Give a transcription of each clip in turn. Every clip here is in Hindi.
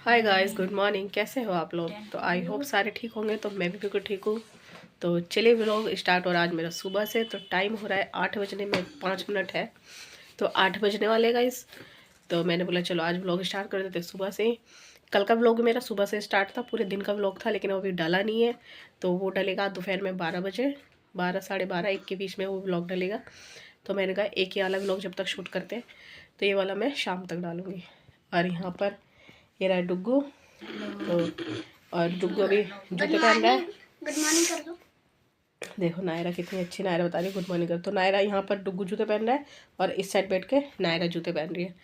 Hi guys, good morning. कैसे हो आप लोग? तो आई होप सारे ठीक होंगे। तो मैं भी बिल्कुल ठीक हूँ। तो चलिए व्लॉग स्टार्ट हो रहा है आज मेरा सुबह से। तो टाइम हो रहा है 8 बजने में 5 मिनट है। तो 8 बजने वाले गाइस। तो मैंने बोला चलो आज व्लॉग स्टार्ट कर देते सुबह से ही। कल का व्लॉग मेरा सुबह से स्टार्ट था, पूरे दिन का व्लॉग था, लेकिन वो अभी डाला नहीं है। तो वो डलेगा दोपहर में 12 बजे, 12 साढ़े 12 1 के बीच में वो व्लॉग डलेगा। तो मैंने कहा एक ही वाला व्लॉग जब तक शूट करते हैं, तो ये वाला मैं शाम तक डालूँगी। और यहाँ पर ये रहा डुग्गू। तो और डुग्गू अभी जूते पहन रहा है। गुड मॉर्निंग कर दो। देखो नायरा कितनी अच्छी, नायरा बता रही गुड मॉर्निंग कर। तो नायरा यहाँ पर डुग्गू जूते पहन रहा है और इस साइड बैठ के नायरा जूते पहन रही है।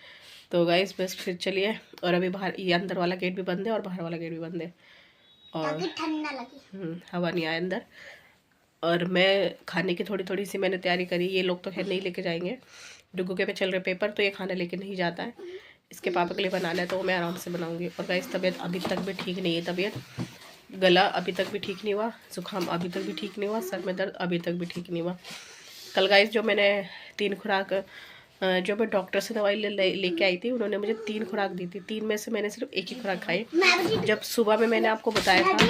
तो गाइस बस फिर चलिए। और अभी बाहर ये अंदर वाला गेट भी बंद है और बाहर वाला गेट भी बंद है, और ठंड ना लगे, हवा नहीं आए अंदर। और मैं खाने की थोड़ी थोड़ी सी मैंने तैयारी करी। ये लोग तो खैर नहीं लेके जाएंगे, डुग्गू के पे चल रहे पेपर, तो ये खाना लेके नहीं जाता है। इसके पापा के लिए बनाना है, तो वो मैं आराम से बनाऊंगी। और गाइस तबीयत अभी तक भी ठीक नहीं है, तबीयत गला अभी तक भी ठीक नहीं हुआ, जुकाम अभी तक भी ठीक नहीं हुआ, सर में दर्द अभी तक भी ठीक नहीं हुआ। कल गाइस जो मैंने 3 खुराक जो मैं डॉक्टर से दवाई लेके आई थी, उन्होंने मुझे 3 खुराक दी थी। 3 में से मैंने सिर्फ 1 ही खुराक खाई। जब सुबह में मैंने आपको बताया था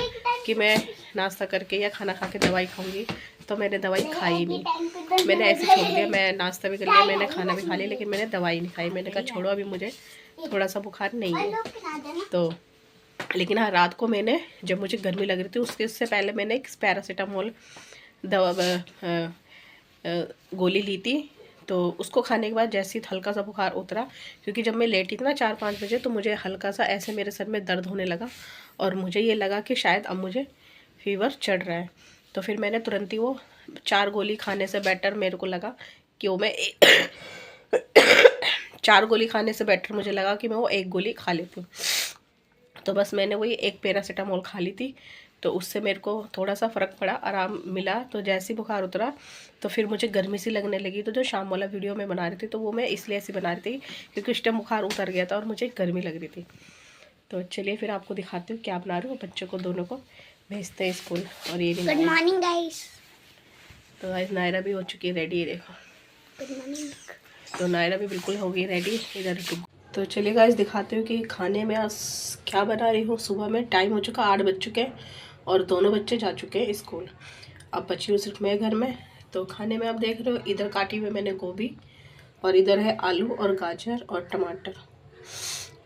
कि मैं नाश्ता करके या खाना खा के दवाई खाऊंगी, तो मैंने दवाई खाई नहीं। मैंने ऐसे छोड़ दिया। मैं नाश्ता भी कर लिया, मैंने खाना भी खा लिया, लेकिन मैंने दवाई नहीं खाई। मैंने कहा छोड़ो, अभी मुझे थोड़ा सा बुखार नहीं है। तो लेकिन हाँ, रात को मैंने जब मुझे गर्मी लग रही थी उससे पहले मैंने एक पैरासीटामोल दवा गोली ली थी। तो उसको खाने के बाद जैसे ही हल्का सा बुखार उतरा, क्योंकि जब मैं लेटी थी ना 4-5 बजे, तो मुझे हल्का सा ऐसे मेरे सर में दर्द होने लगा और मुझे ये लगा कि शायद अब मुझे फीवर चढ़ रहा है। तो फिर मैंने तुरंत ही वो 4 गोली खाने से बेटर मेरे को लगा कि वो मैं 4 गोली खाने से बेटर मुझे लगा कि मैं वो 1 गोली खा लेती हूँ। तो बस मैंने वही 1 पैरासीटामोल खा ली थी। तो उससे मेरे को थोड़ा सा फ़र्क पड़ा, आराम मिला। तो जैसे ही बुखार उतरा तो फिर मुझे गर्मी सी लगने लगी। तो जो शाम वाला वीडियो मैं बना रही थी, तो वो मैं इसलिए ऐसी बना रही थी क्योंकि उस टाइम बुखार उतर गया था और मुझे गर्मी लग रही थी। तो चलिए फिर आपको दिखाती हूँ क्या बना रही हूँ। बच्चों को दोनों को भेजते हैं स्कूल। और ये भी गुड मॉर्निंग गाइस। तो गाइस नायरा भी हो चुकी है रेडी, ये देखो। Good morning. तो नायरा भी बिल्कुल हो गई रेडी। इधर तो चलिए गाइस दिखाती हूँ कि खाने में आज क्या बना रही हूँ। सुबह में टाइम हो चुका 8 बज चुके हैं और दोनों बच्चे जा चुके हैं स्कूल। अब बची हूँ सिर्फ मैं घर में। तो खाने में आप देख रहे हो, इधर काटी हुई मैंने गोभी, और इधर है आलू और गाजर और टमाटर।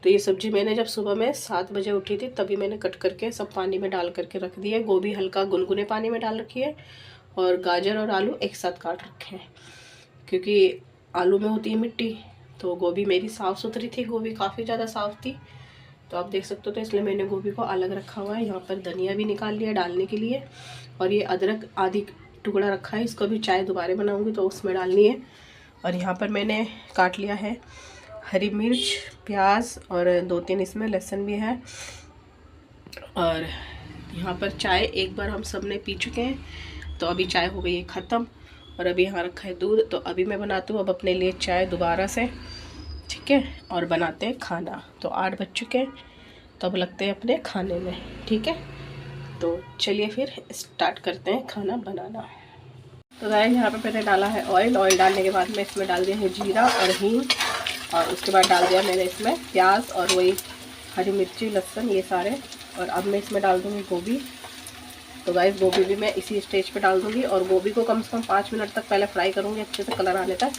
तो ये सब्ज़ी मैंने जब सुबह में 7 बजे उठी थी तभी मैंने कट करके सब पानी में डाल करके रख दी है। गोभी हल्का गुनगुने पानी में डाल रखी है और गाजर और आलू एक साथ काट रखे हैं, क्योंकि आलू में होती है मिट्टी। तो गोभी मेरी साफ़ सुथरी थी, गोभी काफ़ी ज़्यादा साफ़ थी, तो आप देख सकते हो। तो इसलिए मैंने गोभी को अलग रखा हुआ है। यहाँ पर धनिया भी निकाल लिया डालने के लिए, और ये अदरक आधी टुकड़ा रखा है, इसको भी चाय दोबारा बनाऊंगी तो उसमें डालनी है। और यहाँ पर मैंने काट लिया है हरी मिर्च, प्याज, और 2-3 इसमें लहसुन भी है। और यहाँ पर चाय एक बार हम सब ने पी चुके हैं, तो अभी चाय हो गई है ख़त्म। और अभी यहाँ रखा है दूध। तो अभी मैं बनाती हूँ अब अपने लिए चाय दोबारा से, ठीक है, और बनाते हैं खाना। तो 8 बज चुके हैं, तो अब लगते हैं अपने खाने में, ठीक है। तो चलिए फिर स्टार्ट करते हैं खाना बनाना। तो गाइस यहाँ पे मैंने डाला है ऑयल। ऑयल डालने के बाद मैं इसमें डाल दिया है जीरा और हींग, और उसके बाद डाल दिया मैंने इसमें प्याज और वही हरी मिर्ची, लहसुन, ये सारे। और अब मैं इसमें डाल दूँगी गोभी। तो गाइस गोभी भी मैं इसी स्टेज पे डाल दूँगी, और गोभी को कम से कम 5 मिनट तक पहले फ्राई करूँगी अच्छे से कलर आने तक।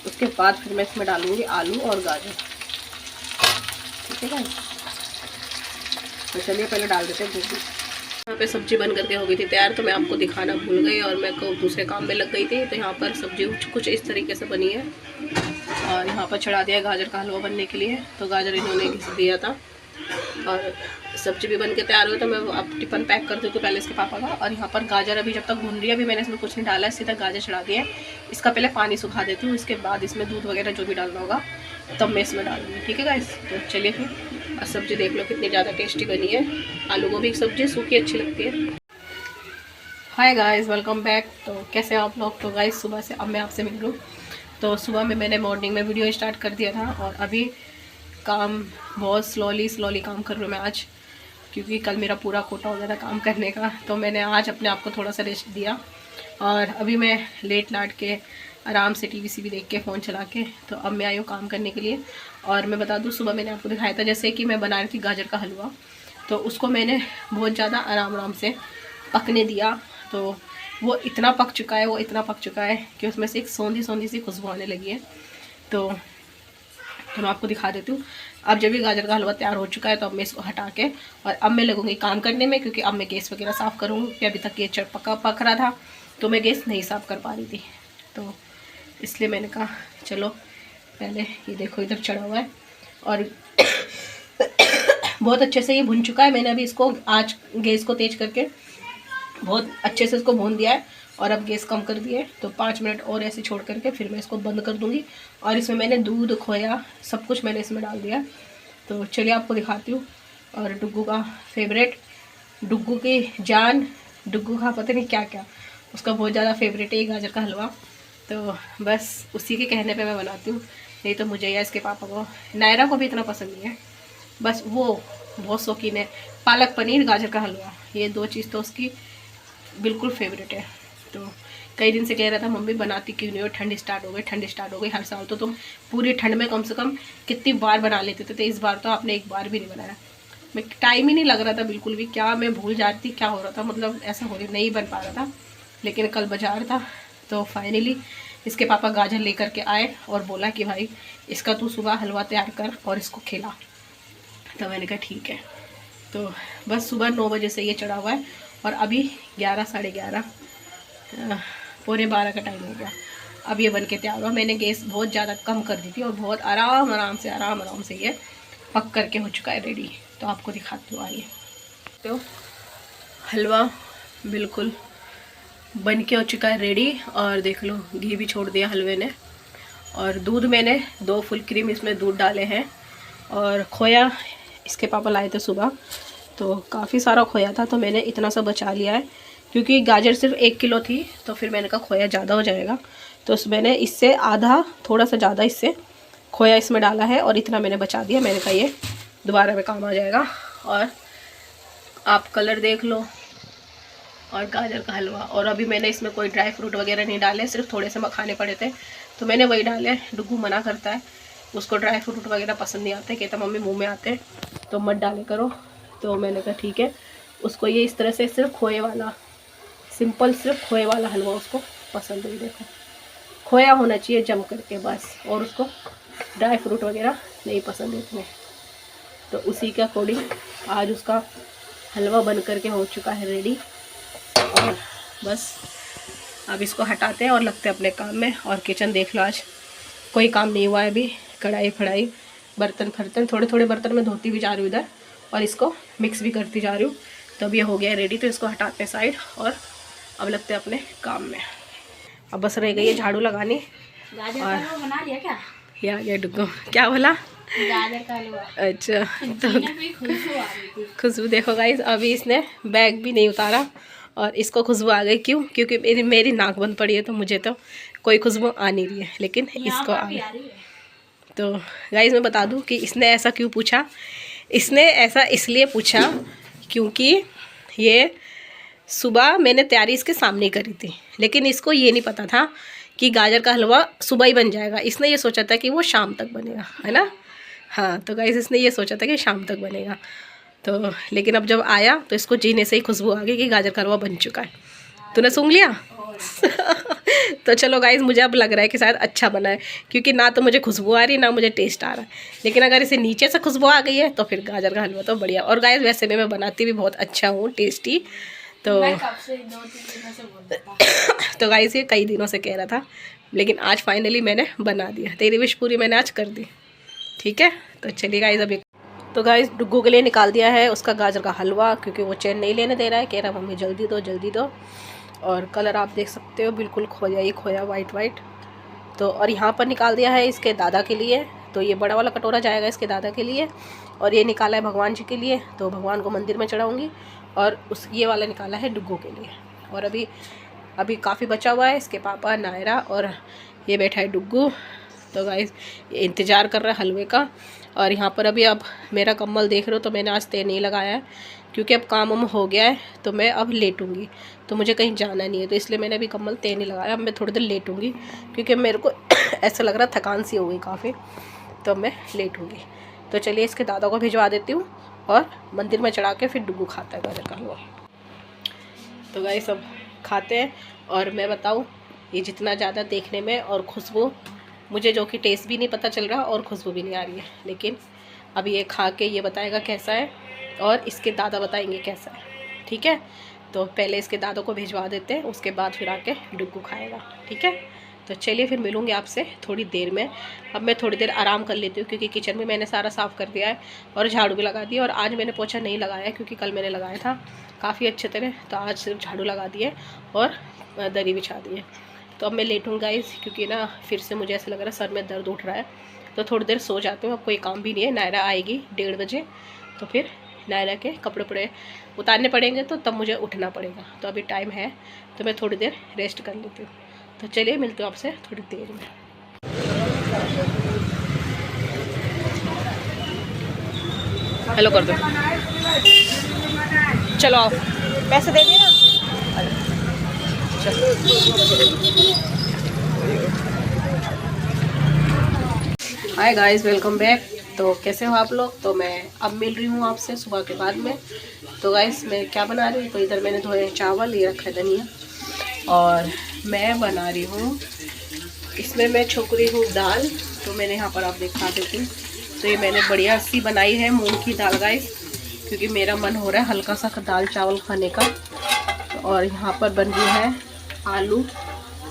उसके बाद फिर मैं इसमें डालूँगी आलू और गाजर, ठीक है गाइस। तो चलिए पहले डाल देते हैं गोभी। यहाँ पे सब्जी बन करके हो गई थी तैयार, तो मैं आपको दिखाना भूल गई और मैं को दूसरे काम में लग गई थी। तो यहाँ पर सब्जी कुछ इस तरीके से बनी है, और यहाँ पर चढ़ा दिया गाजर का हलवा बनने के लिए। तो गाजर इन्होंने घिस दिया था, और सब्जी भी बन के तैयार हुई। तो मैं अब टिफ़िन पैक कर देती हूँ पहले इसके पापा का। और यहाँ पर गाजर अभी जब तक भून रही है, अभी मैंने इसमें कुछ नहीं डाला है, सीधा गाजर चढ़ा दिया है। इसका पहले पानी सुखा देती हूँ, इसके बाद इसमें दूध वगैरह जो भी डालना होगा तब मैं इसमें डालूँगी, ठीक है गाइस। तो चलिए फिर। और सब्ज़ी देख लो कितनी ज़्यादा टेस्टी बनी है। आलू गोभी की सब्ज़ी सूखी अच्छी लगती है। Hi guys, welcome back. तो कैसे हैं आप लोग? तो गाइस सुबह से अब मैं आपसे मिल रही हूँ। तो सुबह में मैंने मॉर्निंग में वीडियो स्टार्ट कर दिया था, और अभी काम बहुत स्लोली काम कर रही हूँ मैं आज, क्योंकि कल मेरा पूरा कोटा हो गया था काम करने का। तो मैंने आज अपने आप को थोड़ा सा रेस्ट दिया, और अभी मैं लेट लाट के आराम से टीवी सी भी देख के फ़ोन चला के। तो अब मैं आई हूँ काम करने के लिए। और मैं बता दूँ, सुबह मैंने आपको दिखाया था जैसे कि मैं बना रही थी गाजर का हलवा, तो उसको मैंने बहुत ज़्यादा आराम से पकने दिया। तो वो इतना पक चुका है, वो इतना पक चुका है कि उसमें से एक सौंधी सी खुशबू आने लगी है। तो मैं आपको दिखा देती हूँ। अब जब ये गाजर का हलवा तैयार हो चुका है तो अब मैं इसको हटा के और अब मैं लगूंगी काम करने में, क्योंकि अब मैं गैस वगैरह साफ़ करूँगी। कि अभी तक ये पक रहा था तो मैं गैस नहीं साफ़ कर पा रही थी, तो इसलिए मैंने कहा चलो पहले ये देखो इधर चढ़ा हुआ है और बहुत अच्छे से ये भुन चुका है। मैंने अभी इसको आज गैस को तेज़ करके बहुत अच्छे से इसको भून दिया है और अब गैस कम कर दिया है। तो 5 मिनट और ऐसे छोड़ करके फिर मैं इसको बंद कर दूंगी। और इसमें मैंने दूध, खोया, सब कुछ मैंने इसमें डाल दिया। तो चलिए आपको दिखाती हूँ। और डुग्गू का फेवरेट, डुग्गू की जान, डुग्गू का पता नहीं क्या क्या, उसका बहुत ज़्यादा फेवरेट है गाजर का हलवा। तो बस उसी के कहने पे मैं बनाती हूँ, नहीं तो मुझे या इसके पापा को, नायरा को भी इतना पसंद नहीं है। बस वो बहुत शौकीन है पालक पनीर, गाजर का हलवा, ये 2 चीज़ तो उसकी बिल्कुल फेवरेट है। तो कई दिन से कह रहा था मम्मी बनाती क्यों नहीं हो, ठंड स्टार्ट हो गई, ठंड स्टार्ट हो गई। हर साल तो तुम पूरी ठंड में कम से कम कितनी बार बना लेते थे, तो इस बार तो आपने एक बार भी नहीं बनाया। मैं टाइम ही नहीं लग रहा था बिल्कुल भी, क्या मैं भूल जाती, क्या हो रहा था, मतलब ऐसा हो रही नहीं बन पा रहा था। लेकिन कल बाजार था तो फाइनली इसके पापा गाजर लेकर के आए और बोला कि भाई इसका तू सुबह हलवा तैयार कर और इसको खिला। तो मैंने कहा ठीक है। तो बस सुबह 9 बजे से ये चढ़ा हुआ है और अभी 11, साढ़े 11, पौने 12 का टाइम हो गया। अब ये बन के तैयार हुआ। मैंने गैस बहुत ज़्यादा कम कर दी थी और बहुत आराम से ये पक करके हो चुका है रेडी। तो आपको दिखाती हूँ, आइए। तो हलवा बिल्कुल बन के हो चुका है रेडी और देख लो घी भी छोड़ दिया हलवे ने। और दूध मैंने 2 फुल क्रीम इसमें दूध डाले हैं। और खोया इसके पापा लाए थे सुबह, तो काफ़ी सारा खोया था, तो मैंने इतना सा बचा लिया है क्योंकि गाजर सिर्फ 1 किलो थी। तो फिर मैंने कहा खोया ज़्यादा हो जाएगा, तो मैंने इससे आधा, थोड़ा सा ज़्यादा इससे खोया इसमें डाला है और इतना मैंने बचा दिया। मैंने कहा ये दोबारा में काम आ जाएगा। और आप कलर देख लो, और गाजर का हलवा। और अभी मैंने इसमें कोई ड्राई फ्रूट वगैरह नहीं डाले, सिर्फ थोड़े से मखाने पड़े थे तो मैंने वही डाले। डुग्गू मना करता है, उसको ड्राई फ्रूट वगैरह पसंद नहीं आते, कहता मम्मी मुंह में आते हैं तो मत डाले करो। तो मैंने कहा ठीक है। उसको ये इस तरह से सिर्फ खोए वाला, सिंपल सिर्फ खोए वाला हलवा उसको पसंद है। देखो खोया होना चाहिए जम करके बस, और उसको ड्राई फ्रूट वगैरह नहीं पसंद है इतने। तो उसी के अकॉर्डिंग आज उसका हलवा बन करके हो चुका है रेडी। और बस अब इसको हटाते हैं और लगते हैं अपने काम में। और किचन देख लो, आज कोई काम नहीं हुआ है अभी। कढ़ाई फढ़ाई, बर्तन फर्तन, थोड़े थोड़े बर्तन में धोती भी जा रही हूँ इधर, और इसको मिक्स भी करती जा रही हूँ। तो अब ये हो गया है रेडी, तो इसको हटाते हैं साइड और अब लगते हैं अपने काम में। अब बस रह गई है झाड़ू लगानी। गाजर का हलवा बना लिया क्या? ये आ गया डुग्गू, क्या बोला? गाजर का हलवा। अच्छा, तो खुशबू देखो गाइस, अभी इसने बैग भी नहीं उतारा और इसको खुशबू आ गई। क्यों? क्योंकि मेरी नाक बंद पड़ी है, तो मुझे तो कोई खुशबू आ नहीं रही है, लेकिन इसको आ रही है। तो गाइस मैं बता दूं कि इसने ऐसा क्यों पूछा। इसने ऐसा इसलिए पूछा क्योंकि ये सुबह मैंने तैयारी इसके सामने करी थी, लेकिन इसको ये नहीं पता था कि गाजर का हलवा सुबह ही बन जाएगा। इसने ये सोचा था कि वो शाम तक बनेगा, है ना। हाँ, तो गाइस इसने ये सोचा था कि शाम तक बनेगा। तो लेकिन अब जब आया तो इसको जीने से ही खुशबू आ गई कि गाजर का हलवा बन चुका है। तूने सूंघ लिया? तो चलो गाइस, मुझे अब लग रहा है कि शायद अच्छा बना है, क्योंकि ना तो मुझे खुशबू आ रही ना मुझे टेस्ट आ रहा है। लेकिन अगर इसे नीचे से खुशबू आ गई है तो फिर गाजर का हलवा तो बढ़िया। और गाइस वैसे भी मैं बनाती भी बहुत अच्छा हूँ, टेस्टी। तो तो गाइस ये कई दिनों से कह रहा था, लेकिन आज फाइनली मैंने बना दिया। तेरी विश पूरी मैंने आज कर दी, ठीक है। तो चलिए गाइस, अभी तो गाइस डुग्गू के लिए निकाल दिया है उसका गाजर का हलवा, क्योंकि वो चैन नहीं लेने दे रहा है, कह रहा मम्मी जल्दी दो जल्दी दो। और कलर आप देख सकते हो, बिल्कुल खोया ही खोया, वाइट वाइट। तो और यहाँ पर निकाल दिया है इसके दादा के लिए, तो ये बड़ा वाला कटोरा जाएगा इसके दादा के लिए। और ये निकाला है भगवान जी के लिए, तो भगवान को मंदिर में चढ़ाऊँगी। और ये वाला निकाला है डुग्गू के लिए। और अभी काफ़ी बचा हुआ है, इसके पापा, नायरा और ये बैठा है डुग्गू। तो गाइस ये इंतज़ार कर रहा है हलवे का। और यहाँ पर अभी अब मेरा कम्बल देख रहे हो तो मैंने आज तेल नहीं लगाया है, क्योंकि अब काम वाम हो गया है तो मैं अब लेटूंगी, तो मुझे कहीं जाना नहीं है, तो इसलिए मैंने अभी कम्बल तेल नहीं लगाया। अब मैं थोड़ी देर लेटूंगी क्योंकि मेरे को ऐसा लग रहा थकान सी हो गई काफ़ी, तो मैं लेटूंगी। तो चलिए इसके दादा को भिजवा देती हूँ और मंदिर में चढ़ा के फिर डुगू खाता है गाजर का हलवा। तो गाइस सब खाते हैं। और मैं बताऊँ, ये जितना ज़्यादा देखने में और खुशबू, मुझे जो कि टेस्ट भी नहीं पता चल रहा और खुशबू भी नहीं आ रही है, लेकिन अब ये खा के ये बताएगा कैसा है और इसके दादा बताएंगे कैसा है। ठीक है, तो पहले इसके दादा को भिजवा देते हैं, उसके बाद फिर आके डुगू खाएगा। ठीक है, तो चलिए फिर मिलूँगी आपसे थोड़ी देर में। अब मैं थोड़ी देर आराम कर लेती हूँ, क्योंकि किचन में मैंने सारा साफ़ कर दिया है और झाड़ू भी लगा दिया। और आज मैंने पोछा नहीं लगाया क्योंकि कल मैंने लगाया था काफ़ी अच्छे तरह, तो आज सिर्फ झाड़ू लगा दिए और दरी बिछा दिए। तो अब मैं लेटूँगा गाइस, क्योंकि ना फिर से मुझे ऐसा लग रहा है सर में दर्द उठ रहा है, तो थोड़ी देर सो जाती हूँ। अब कोई काम भी नहीं है, नायरा आएगी 1:30 बजे, तो फिर नायरा के कपड़े वपड़े उतारने पड़ेंगे, तो तब मुझे उठना पड़ेगा। तो अभी टाइम है, तो मैं थोड़ी देर रेस्ट कर लेती हूँ। तो चलिए मिलते हो आपसे थोड़ी देर में। हेलो कर दो, चलो आओ, पैसे दे दिए ना। चलो हाय गाइस, वेलकम बैक। तो कैसे हो आप लोग? तो मैं अब मिल रही हूँ आपसे सुबह के बाद में। तो गाइस मैं क्या बना रही हूँ, तो इधर मैंने धोए चावल, ये रखा है धनिया, और मैं बना रही हूँ, इसमें मैं छोक रही हूँ दाल। तो मैंने यहाँ पर आप दिखा देती हूँ, तो ये मैंने बढ़िया सी बनाई है मूंग की दाल गाइस, क्योंकि मेरा मन हो रहा है हल्का सा दाल चावल खाने का। और यहाँ पर बन रही है आलू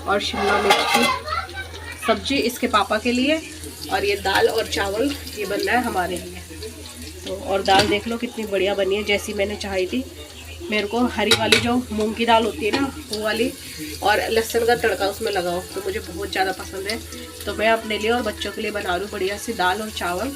और शिमला मिर्च की सब्जी इसके पापा के लिए, और ये दाल और चावल ये बन रहा है हमारे लिए। तो और दाल देख लो कितनी बढ़िया बनी है, जैसी मैंने चाही थी। मेरे को हरी वाली जो मूंग की दाल होती है ना, वो वाली, और लहसुन का तड़का उसमें लगाओ, तो मुझे बहुत ज़्यादा पसंद है। तो मैं अपने लिए और बच्चों के लिए बना रही हूँ बढ़िया सी दाल और चावल,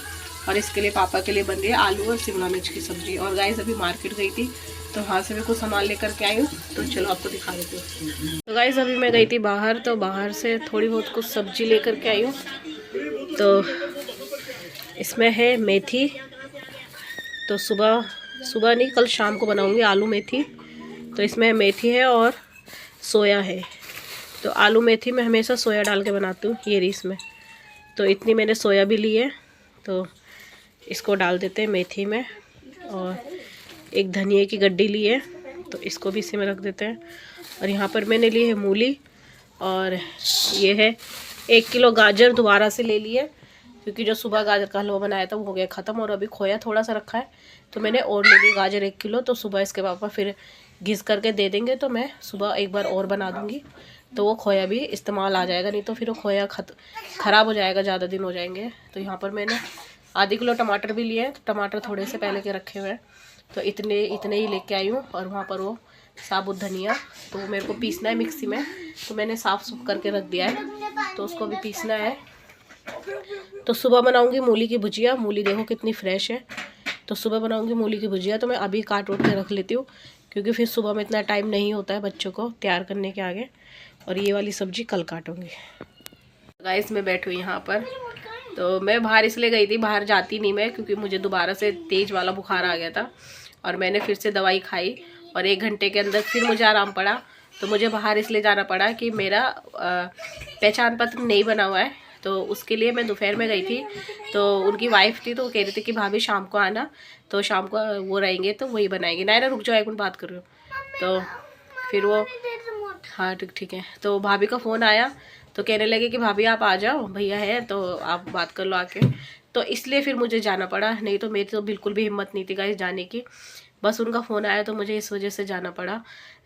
और इसके लिए पापा के लिए बन रही है आलू और शिमला मिर्च की सब्ज़ी। और गाइस अभी मार्केट गई थी, तो वहाँ से मैं कुछ सामान लेकर के आई हूँ, तो चलो आपको दिखा देती हूँ। तो गाइस अभी मैं गई थी बाहर, तो बाहर से थोड़ी बहुत कुछ सब्ज़ी लेकर के आई हूँ। तो इसमें है मेथी, तो सुबह नहीं, कल शाम को बनाऊंगी आलू मेथी। तो इसमें मेथी है और सोया है। तो आलू मेथी में हमेशा सोया डाल के बनाती हूँ, ये रही इसमें। तो इतनी मैंने सोया भी ली है, तो इसको डाल देते हैं मेथी में। और एक धनिए की गड्डी ली है, तो इसको भी इसी में रख देते हैं। और यहाँ पर मैंने ली है मूली, और ये है 1 किलो गाजर दोबारा से ले ली है, क्योंकि जो सुबह गाजर का हलवा बनाया था वो हो गया ख़त्म, और अभी खोया थोड़ा सा रखा है, तो मैंने और ले ली गाजर 1 किलो। तो सुबह इसके पापा फिर घिस करके दे देंगे, तो मैं सुबह एक बार और बना दूँगी, तो वो खोया भी इस्तेमाल आ जाएगा, नहीं तो फिर वो खोया ख़राब हो जाएगा, ज़्यादा दिन हो जाएंगे। तो यहाँ पर मैंने आधी किलो टमाटर भी लिए हैं, तो टमाटर थोड़े से पहले के रखे हुए हैं, तो इतने ही लेके आई हूँ। और वहाँ पर वो साबुत धनिया, तो वो मेरे को पीसना है मिक्सी में, तो मैंने साफ़ सुफ करके रख दिया है, तो उसको भी पीसना है। तो सुबह बनाऊंगी मूली की भुजिया, मूली देखो कितनी फ्रेश है। तो सुबह बनाऊंगी मूली की भुजिया, तो मैं अभी काट उठ के रख लेती हूँ, क्योंकि फिर सुबह में इतना टाइम नहीं होता है बच्चों को तैयार करने के आगे। और ये वाली सब्ज़ी कल काटूंगी। गाइस मैं बैठी हुई यहाँ पर, तो मैं बाहर इसलिए गई थी, बाहर जाती नहीं मैं, क्योंकि मुझे दोबारा से तेज़ वाला बुखार आ गया था, और मैंने फिर से दवाई खाई, और 1 घंटे के अंदर फिर मुझे आराम पड़ा। तो मुझे बाहर इसलिए जाना पड़ा कि मेरा पहचान पत्र नहीं बना हुआ है, तो उसके लिए मैं दोपहर में गई थी। तो उनकी वाइफ थी, तो वो कह रही थी कि भाभी शाम को आना, तो शाम को वो रहेंगे तो वही बनाएंगे। नायरा रुक जाओ, एक मिनट बात कर रही हूँ। तो फिर वो, हाँ ठीक है। तो भाभी का फ़ोन आया, तो कहने लगे कि भाभी आप आ जाओ, भैया है तो आप बात कर लो आके। तो इसलिए फिर मुझे जाना पड़ा, नहीं तो मेरी तो बिल्कुल भी हिम्मत नहीं थी गाइस जाने की। बस उनका फ़ोन आया तो मुझे इस वजह से जाना पड़ा,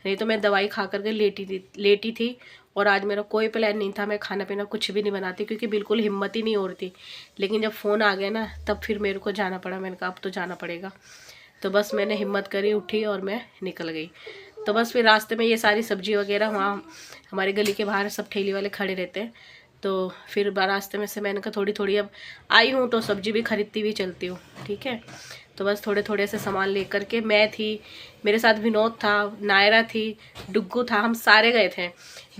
नहीं तो मैं दवाई खा करके लेटी थी। और आज मेरा कोई प्लान नहीं था, मैं खाना पीना कुछ भी नहीं बनाती, क्योंकि बिल्कुल हिम्मत ही नहीं हो रही थी। लेकिन जब फ़ोन आ गया ना, तब फिर मेरे को जाना पड़ा। मैंने कहा अब तो जाना पड़ेगा, तो बस मैंने हिम्मत करी, उठी और मैं निकल गई। तो बस फिर रास्ते में ये सारी सब्जी वगैरह, वहाँ हमारे गली के बाहर सब ठेली वाले खड़े रहते हैं, तो फिर रास्ते में से मैंने कहा थोड़ी थोड़ी अब आई हूँ तो सब्जी भी खरीदती हुई चलती हूँ, ठीक है। तो बस थोड़े थोड़े से सामान लेकर के, मैं थी, मेरे साथ विनोद था, नायरा थी, डुग्गू था, हम सारे गए थे।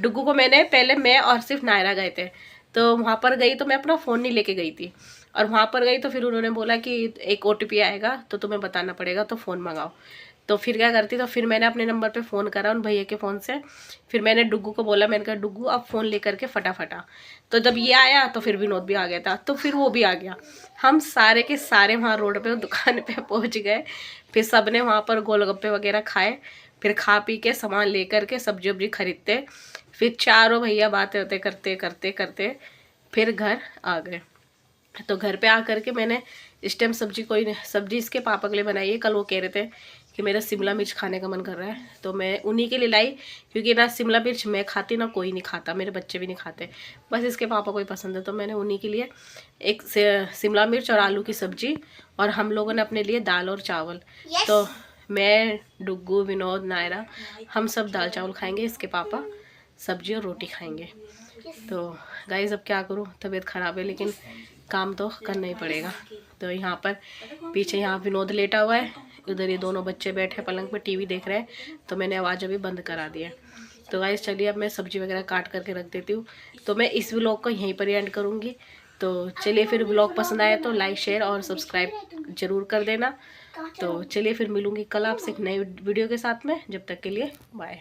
डुग्गू को मैंने पहले, मैं और सिर्फ नायरा गए थे। तो वहाँ पर गई तो मैं अपना फ़ोन नहीं लेके गई थी, और वहाँ पर गई तो फिर उन्होंने बोला कि एक OTP आएगा तो तुम्हें बताना पड़ेगा, तो फ़ोन मंगाओ। तो फिर क्या करती, तो फिर मैंने अपने नंबर पे फ़ोन करा उन भैया के फ़ोन से। फिर मैंने डुग्गू को बोला, मैंने कहा डुग्गू अब फ़ोन लेकर के फटाफट आ। तो जब ये आया तो फिर विनोद भी आ गया था, तो फिर वो भी आ गया। हम सारे के सारे वहाँ रोड पे दुकान पे पहुँच गए। फिर सब ने वहाँ पर गोलगप्पे वगैरह खाए। फिर खा पी के सामान लेकर के सब्जी वब्जी खरीदते, फिर चारों भैया बातें करते करते करते फिर घर आ गए। तो घर पे आकर के मैंने इस टाइम सब्जी इसके पापा के लिए बनाई है। कल वो कह रहे थे कि मेरा शिमला मिर्च खाने का मन कर रहा है, तो मैं उन्हीं के लिए लाई, क्योंकि ना शिमला मिर्च मैं खाती ना कोई नहीं खाता, मेरे बच्चे भी नहीं खाते, बस इसके पापा को ही पसंद है। तो मैंने उन्हीं के लिए एक शिमला मिर्च और आलू की सब्जी, और हम लोगों ने अपने लिए दाल और चावल। तो मैं, डुग्गू, विनोद, नायरा, हम सब दाल चावल खाएंगे, इसके पापा सब्जी और रोटी खाएंगे। तो गाइस अब क्या करूँ, तबीयत ख़राब है लेकिन काम तो करना ही पड़ेगा। तो यहाँ पर पीछे यहाँ विनोद लेटा हुआ है, उधर ये दोनों बच्चे बैठे पलंग पर टीवी देख रहे हैं, तो मैंने आवाज़ अभी बंद करा दी है। तो गाइस चलिए अब मैं सब्जी वगैरह काट करके रख देती हूँ। तो मैं इस व्लॉग को यहीं पर ही एंड करूँगी। तो चलिए फिर व्लॉग पसंद आए तो लाइक, शेयर और सब्सक्राइब ज़रूर कर देना। तो चलिए फिर मिलूँगी कल आपसे एक नई वीडियो के साथ में। जब तक के लिए बाय।